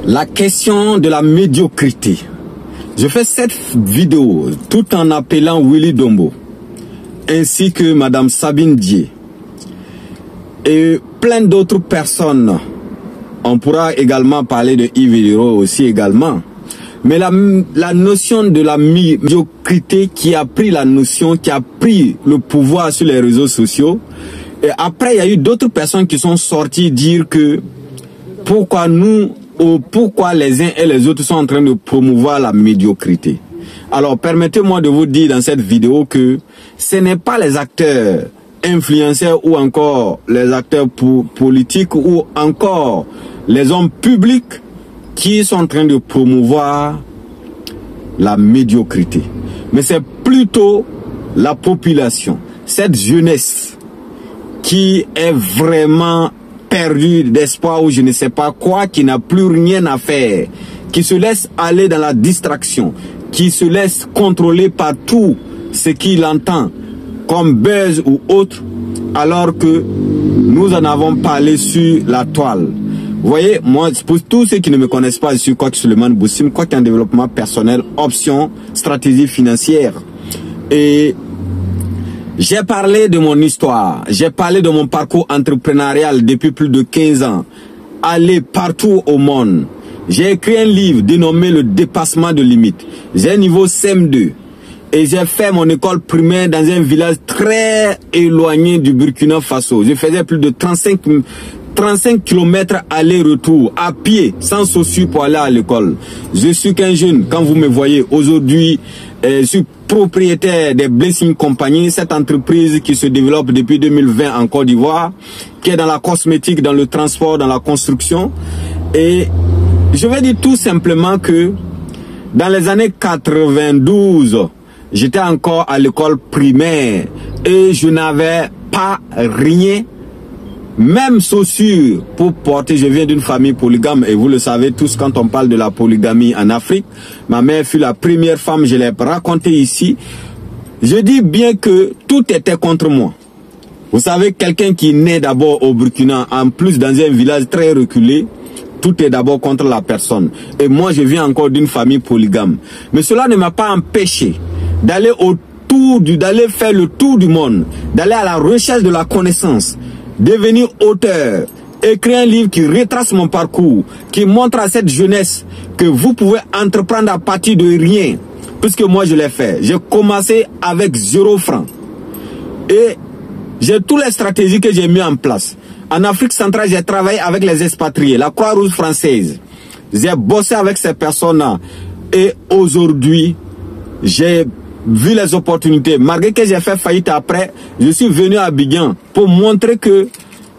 La question de la médiocrité. Je fais cette vidéo tout en appelant Willy Dombo, ainsi que Madame Sabine Dié et plein d'autres personnes. On pourra également parler de Yves Hérault aussi également. Mais la notion de la médiocrité qui a pris le pouvoir sur les réseaux sociaux. Et après, il y a eu d'autres personnes qui sont sorties dire que pourquoi les uns et les autres sont en train de promouvoir la médiocrité. Alors, permettez-moi de vous dire dans cette vidéo que ce n'est pas les acteurs influenceurs ou encore les acteurs politiques ou encore les hommes publics qui sont en train de promouvoir la médiocrité. Mais c'est plutôt la population, cette jeunesse qui est vraiment perdue d'espoir ou je ne sais pas quoi, qui n'a plus rien à faire, qui se laisse aller dans la distraction, qui se laisse contrôler par tout ce qu'il entend comme buzz ou autre, alors que nous en avons parlé sur la toile. Vous voyez, moi, pour tous ceux qui ne me connaissent pas, je suis Coach Suleiman Boussim, coach en développement personnel, option, stratégie financière. Et j'ai parlé de mon histoire, j'ai parlé de mon parcours entrepreneurial depuis plus de 15 ans, aller partout au monde. J'ai écrit un livre dénommé Le dépassement de limites. J'ai un niveau CM2 et j'ai fait mon école primaire dans un village très éloigné du Burkina Faso. Je faisais plus de 35 km aller-retour, à pied, sans chaussures pour aller à l'école. Je suis qu'un jeune, quand vous me voyez aujourd'hui, je suis propriétaire des Blessing Company, cette entreprise qui se développe depuis 2020 en Côte d'Ivoire, qui est dans la cosmétique, dans le transport, dans la construction. Et je vais dire tout simplement que dans les années 92, j'étais encore à l'école primaire et je n'avais pas rien, même chaussures pour porter. Je viens d'une famille polygame et vous le savez tous, quand on parle de la polygamie en Afrique, ma mère fut la première femme, je l'ai raconté ici. Je dis bien que tout était contre moi. Vous savez, quelqu'un qui naît d'abord au Burkina, en plus dans un village très reculé, tout est d'abord contre la personne. Et moi, je viens encore d'une famille polygame. Mais cela ne m'a pas empêché d'aller d'aller faire le tour du monde, d'aller à la recherche de la connaissance, devenir auteur, écrire un livre qui retrace mon parcours, qui montre à cette jeunesse que vous pouvez entreprendre à partir de rien, puisque moi je l'ai fait. J'ai commencé avec 0 francs. Et j'ai toutes les stratégies que j'ai mis en place. En Afrique centrale, j'ai travaillé avec les expatriés, la Croix-Rouge française. J'ai bossé avec ces personnes-là. Et aujourd'hui, j'ai vu les opportunités. Malgré que j'ai fait faillite après, je suis venu à Abidjan pour montrer que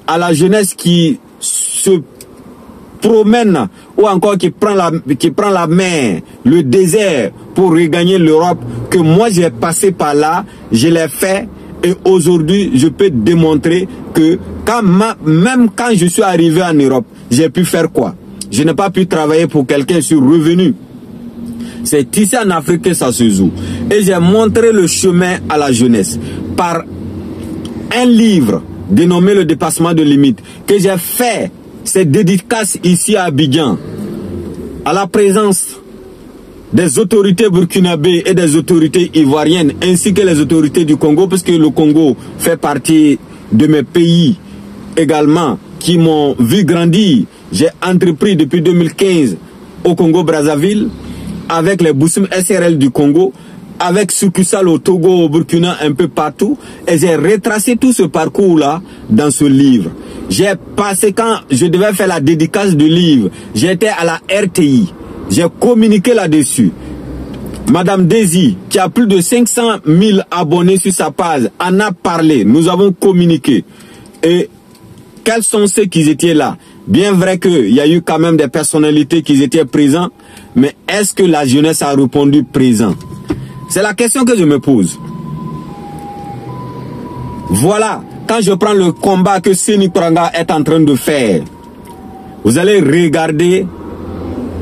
à la jeunesse qui se promène ou encore qui prend la mer, le désert pour regagner l'Europe, que moi j'ai passé par là, je l'ai fait et aujourd'hui je peux démontrer que même quand je suis arrivé en Europe, j'ai pu faire quoi? Je n'ai pas pu travailler pour quelqu'un sur revenu. C'est ici en Afrique que ça se joue. Et j'ai montré le chemin à la jeunesse par un livre dénommé Le dépassement de limites que j'ai fait ces dédicaces ici à Abidjan à la présence des autorités burkinabées et des autorités ivoiriennes ainsi que les autorités du Congo, puisque le Congo fait partie de mes pays également qui m'ont vu grandir. J'ai entrepris depuis 2015 au Congo-Brazzaville avec les Boussim SRL du Congo, avec succursale au Togo, au Burkina, un peu partout. Et j'ai retracé tout ce parcours-là dans ce livre. J'ai passé, quand je devais faire la dédicace du livre, j'étais à la RTI. J'ai communiqué là-dessus. Madame Désy, qui a plus de 500 000 abonnés sur sa page, en a parlé. Nous avons communiqué. Et quels sont ceux qui étaient là? Bien vrai qu'il y a eu quand même des personnalités qui étaient présentes, mais est-ce que la jeunesse a répondu présent? C'est la question que je me pose. Voilà, quand je prends le combat que Séni Kuranga est en train de faire, vous allez regarder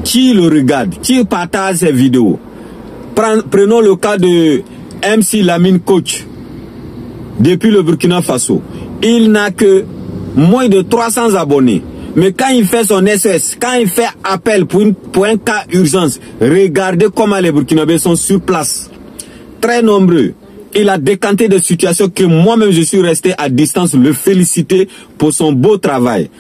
qui le regarde, qui partage ces vidéos. Prenons le cas de MC Lamine Coach, depuis le Burkina Faso. Il n'a que moins de 300 abonnés. Mais quand il fait son SOS, quand il fait appel pour un cas urgence, regardez comment les Burkinabés sont sur place. Très nombreux. Il a décanté des situations que moi-même je suis resté à distance le féliciter pour son beau travail.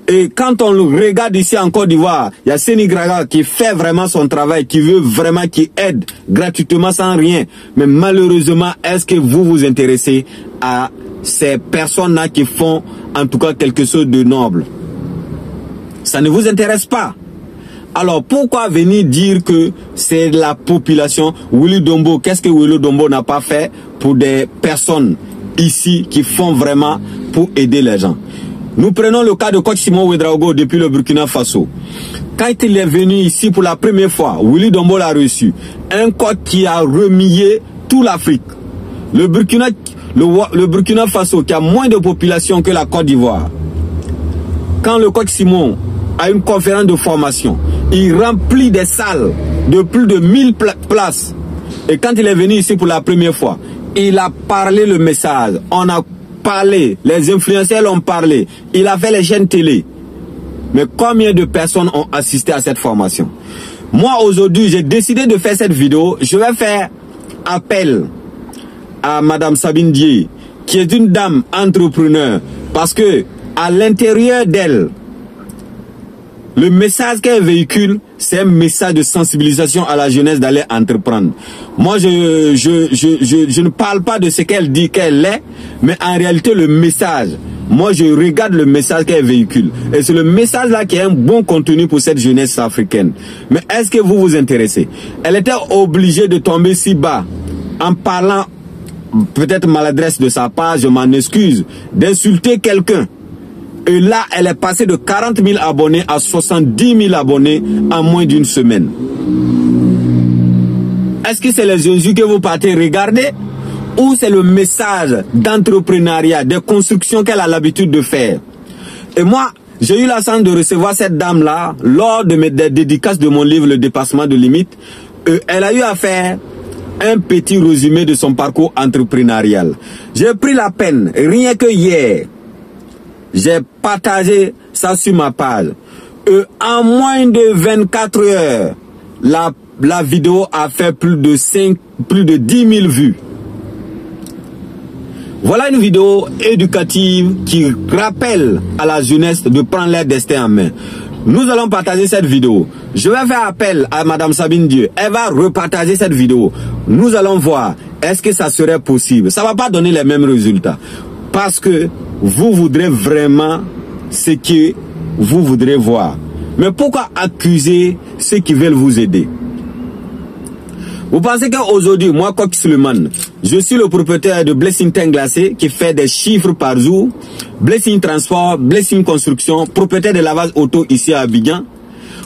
Et quand on le regarde ici en Côte d'Ivoire, il y a Sénigraga qui fait vraiment son travail, qui veut vraiment, qui aide gratuitement sans rien. Mais malheureusement, est-ce que vous vous intéressez à ces personnes-là qui font en tout cas quelque chose de noble? Ça ne vous intéresse pas. Alors pourquoi venir dire que c'est la population? Willy Dombo, qu'est-ce que Willy Dombo n'a pas fait pour des personnes ici qui font vraiment pour aider les gens? Nous prenons le cas de coach Simon Ouedraogo depuis le Burkina Faso. Quand il est venu ici pour la première fois, Willy Dombo l'a reçu. Un coach qui a remué toute l'Afrique. Le Burkina Faso qui a moins de population que la Côte d'Ivoire. Quand le coach Simon a une conférence de formation, il remplit des salles de plus de 1000 places. Et quand il est venu ici pour la première fois, il a parlé le message. On a parlé, les influenceurs l'ont parlé. Il a fait les chaînes télé. Mais combien de personnes ont assisté à cette formation? Moi aujourd'hui, j'ai décidé de faire cette vidéo. Je vais faire appel à Madame Sabine Dié, qui est une dame entrepreneur. Parce que à l'intérieur d'elle, le message qu'elle véhicule, c'est un message de sensibilisation à la jeunesse d'aller entreprendre. Moi, je ne parle pas de ce qu'elle dit qu'elle est, mais en réalité, le message, moi, je regarde le message qu'elle véhicule. Et c'est le message-là qui est un bon contenu pour cette jeunesse africaine. Mais est-ce que vous vous intéressez? Elle était obligée de tomber si bas en parlant, peut-être maladresse de sa part, je m'en excuse, d'insulter quelqu'un. Et là, elle est passée de 40 000 abonnés à 70 000 abonnés en moins d'une semaine. Est-ce que c'est les Jésus que vous partez regarder? Ou c'est le message d'entrepreneuriat, de construction qu'elle a l'habitude de faire? Et moi, j'ai eu la chance de recevoir cette dame-là lors de mes dédicaces de mon livre Le dépassement de limites. Elle a eu à faire un petit résumé de son parcours entrepreneurial. J'ai pris la peine, rien que hier, j'ai partagé ça sur ma page. En moins de 24 heures, la vidéo a fait plus de 10 000 vues. Voilà une vidéo éducative qui rappelle à la jeunesse de prendre leur destin en main. Nous allons partager cette vidéo. Je vais faire appel à Madame Sabine Dié. Elle va repartager cette vidéo. Nous allons voir, est-ce que ça serait possible? Ça ne va pas donner les mêmes résultats. Parce que vous voudrez vraiment ce que vous voudrez voir. Mais pourquoi accuser ceux qui veulent vous aider? Vous pensez qu'aujourd'hui, moi, Coach Suleiman, je suis le propriétaire de Blessing Teint Glacé qui fait des chiffres par jour, Blessing Transport, Blessing Construction, propriétaire de lavage auto ici à Abidjan.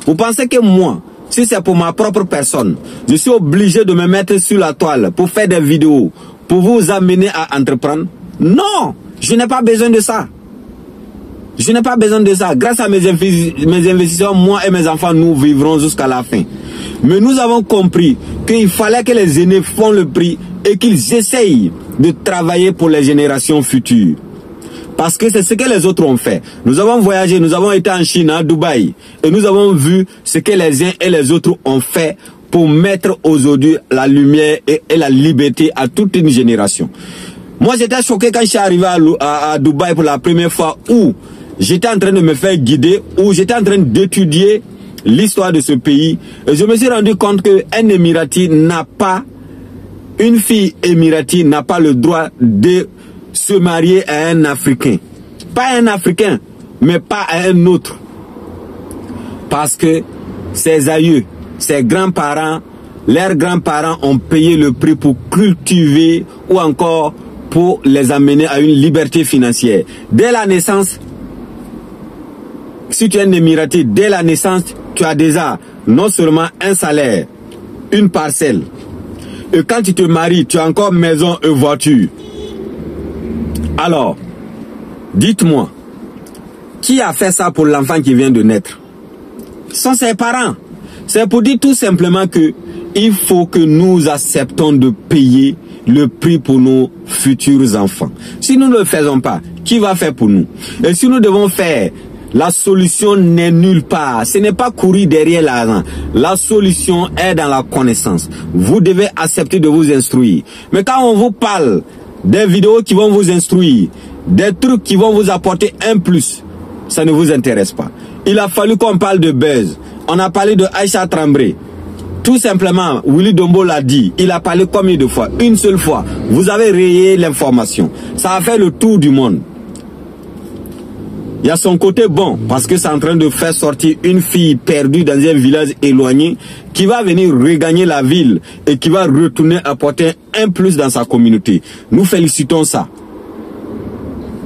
Vous pensez que moi, si c'est pour ma propre personne, je suis obligé de me mettre sur la toile pour faire des vidéos, pour vous amener à entreprendre? Non, je n'ai pas besoin de ça. Je n'ai pas besoin de ça. Grâce à mes investissements, moi et mes enfants, nous vivrons jusqu'à la fin. Mais nous avons compris qu'il fallait que les aînés font le prix et qu'ils essayent de travailler pour les générations futures. Parce que c'est ce que les autres ont fait. Nous avons voyagé, nous avons été en Chine, à Dubaï, et nous avons vu ce que les uns et les autres ont fait pour mettre aujourd'hui la lumière et la liberté à toute une génération. Moi, j'étais choqué quand je suis arrivé à Dubaï pour la première fois, où j'étais en train de me faire guider, où j'étais en train d'étudier l'histoire de ce pays. Et je me suis rendu compte qu'un Émirati n'a pas, une fille émirati n'a pas le droit de se marier à un Africain. Pas un Africain, mais pas à un autre. Parce que ses aïeux, ses grands-parents, leurs grands-parents ont payé le prix pour cultiver ou encore pour les amener à une liberté financière. Dès la naissance, si tu es un Émirati, dès la naissance, tu as déjà non seulement un salaire, une parcelle. Et quand tu te maries, tu as encore maison et voiture. Alors, dites-moi, qui a fait ça pour l'enfant qui vient de naître? Ce sont ses parents. C'est pour dire tout simplement que il faut que nous acceptons de payer le prix pour nos futurs enfants. Si nous ne le faisons pas, qui va faire pour nous? Et si nous devons faire La solution n'est nulle part. Ce n'est pas courir derrière l'argent. La solution est dans la connaissance. Vous devez accepter de vous instruire. Mais quand on vous parle des vidéos qui vont vous instruire, des trucs qui vont vous apporter un plus, ça ne vous intéresse pas. Il a fallu qu'on parle de buzz. On a parlé de Aïcha Traoré. Tout simplement, Willy Dombo l'a dit. Il a parlé combien de fois? Une seule fois. Vous avez rayé l'information. Ça a fait le tour du monde. Il y a son côté bon, parce que c'est en train de faire sortir une fille perdue dans un village éloigné qui va venir regagner la ville et qui va retourner apporter un plus dans sa communauté. Nous félicitons ça.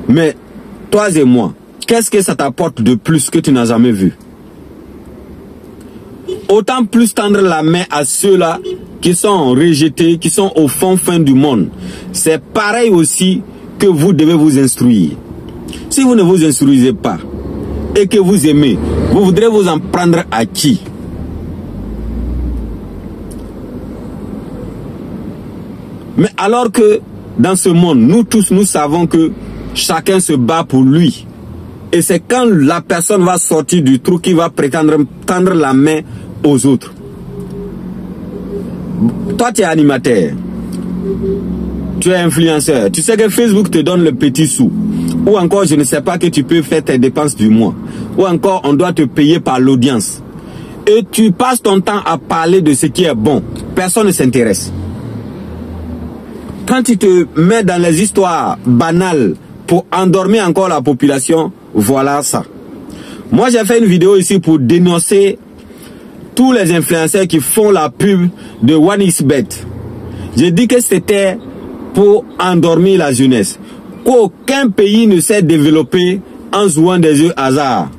Mais toi et moi, qu'est-ce que ça t'apporte de plus que tu n'as jamais vu? Autant plus tendre la main à ceux-là qui sont rejetés, qui sont au fin du monde. C'est pareil aussi que vous devez vous instruire. Si vous ne vous instruisez pas et que vous aimez, vous voudrez vous en prendre à qui? Mais alors que dans ce monde, nous tous, nous savons que chacun se bat pour lui. Et c'est quand la personne va sortir du trou qu'il va prétendre tendre la main aux autres. Toi, tu es animateur. Tu es influenceur. Tu sais que Facebook te donne le petit sou. Ou encore, je ne sais pas, que tu peux faire tes dépenses du mois. Ou encore, on doit te payer par l'audience. Et tu passes ton temps à parler de ce qui est bon. Personne ne s'intéresse. Quand tu te mets dans les histoires banales pour endormir encore la population, voilà ça. Moi, j'ai fait une vidéo ici pour dénoncer tous les influenceurs qui font la pub de 1xBet. J'ai dit que c'était pour endormir la jeunesse. Qu'aucun pays ne s'est développé en jouant des jeux hasard.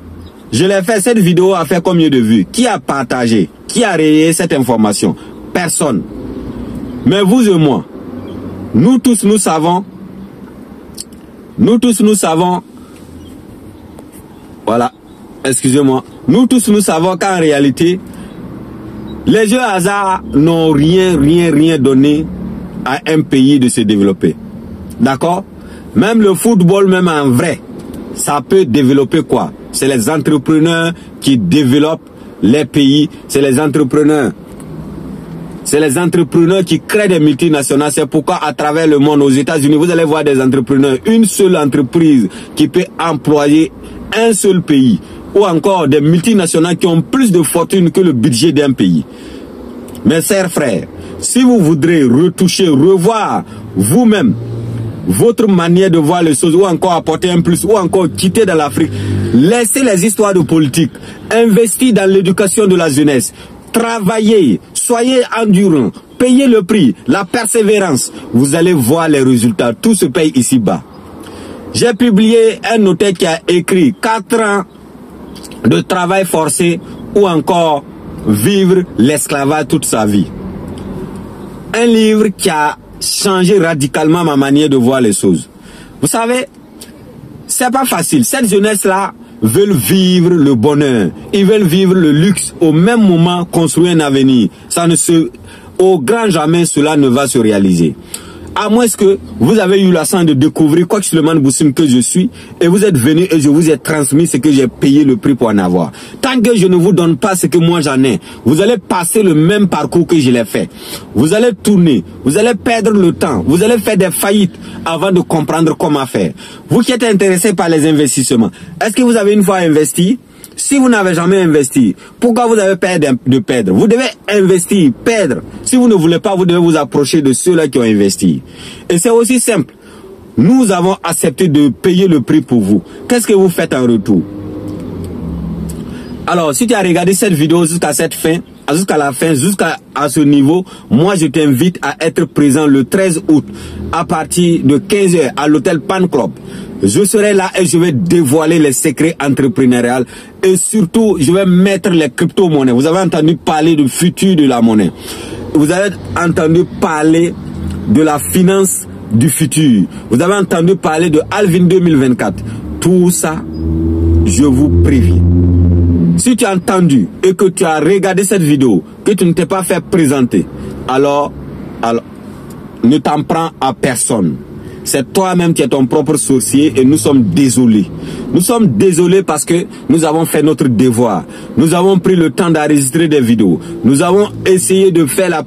Je l'ai fait, cette vidéo a fait combien de vues? Qui a partagé? Qui a rayé cette information? Personne. Mais vous et moi, nous tous nous savons, voilà, excusez-moi, nous tous nous savons qu'en réalité, les jeux hasard n'ont rien donné à un pays de se développer. D'accord? Même le football, même en vrai, ça peut développer quoi? C'est les entrepreneurs qui développent les pays, c'est les entrepreneurs. C'est les entrepreneurs qui créent des multinationales. C'est pourquoi à travers le monde, aux États-Unis, vous allez voir des entrepreneurs, une seule entreprise qui peut employer un seul pays. Ou encore des multinationales qui ont plus de fortune que le budget d'un pays. Mes chers frères, si vous voudrez retoucher, revoir vous-même votre manière de voir les choses, ou encore apporter un plus, ou encore quitter dans l'Afrique, laissez les histoires de politique, investissez dans l'éducation de la jeunesse, travaillez, soyez endurants, payez le prix, la persévérance, vous allez voir les résultats, tout se paye ici-bas. J'ai publié un notaire qui a écrit 4 ans de travail forcé ou encore vivre l'esclavage toute sa vie. Un livre qui a changé radicalement ma manière de voir les choses. Vous savez, c'est pas facile. Cette jeunesse-là veulent vivre le bonheur. Ils veulent vivre le luxe. Au même moment, construire un avenir. Ça ne se... Au grand jamais, cela ne va se réaliser. À moins que vous avez eu la chance de découvrir quoi que Suleiman Boussim que je suis et vous êtes venu et je vous ai transmis ce que j'ai payé le prix pour en avoir. Tant que je ne vous donne pas ce que moi j'en ai, vous allez passer le même parcours que je l'ai fait. Vous allez tourner, vous allez perdre le temps, vous allez faire des faillites avant de comprendre comment faire. Vous qui êtes intéressé par les investissements, est-ce que vous avez une fois investi? Si vous n'avez jamais investi, pourquoi vous avez peur de perdre? Vous devez investir, perdre. Si vous ne voulez pas, vous devez vous approcher de ceux-là qui ont investi. Et c'est aussi simple. Nous avons accepté de payer le prix pour vous. Qu'est-ce que vous faites en retour? Alors, si tu as regardé cette vidéo jusqu'à cette fin, jusqu'à la fin, jusqu'à ce niveau, moi je t'invite à être présent le 13 août à partir de 15 h à l'hôtel Pan Club. Je serai là et je vais dévoiler les secrets entrepreneuriaux et surtout je vais mettre les crypto-monnaies. Vous avez entendu parler du futur de la monnaie. Vous avez entendu parler de la finance du futur. Vous avez entendu parler de Alvin 2024. Tout ça, je vous préviens. Si tu as entendu et que tu as regardé cette vidéo, que tu ne t'es pas fait présenter, alors ne t'en prends à personne. c'est toi-même qui es ton propre sorcier et nous sommes désolés. Nous sommes désolés parce que nous avons fait notre devoir. Nous avons pris le temps d'enregistrer des vidéos. Nous avons essayé de faire la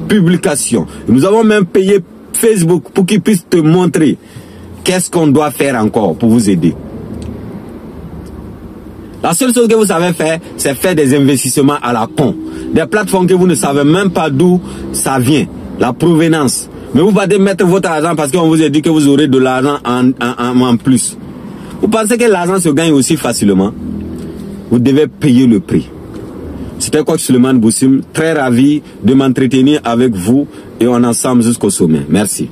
publication. Nous avons même payé Facebook pour qu'il puisse te montrer qu'est-ce qu'on doit faire encore pour vous aider. La seule chose que vous savez faire, c'est faire des investissements à la con. Des plateformes que vous ne savez même pas d'où ça vient, la provenance. Mais vous allez mettre votre argent parce qu'on vous a dit que vous aurez de l'argent en plus. Vous pensez que l'argent se gagne aussi facilement? Vous devez payer le prix. C'était coach Suleiman Boussim, très ravi de m'entretenir avec vous et on est ensemble jusqu'au sommet. Merci.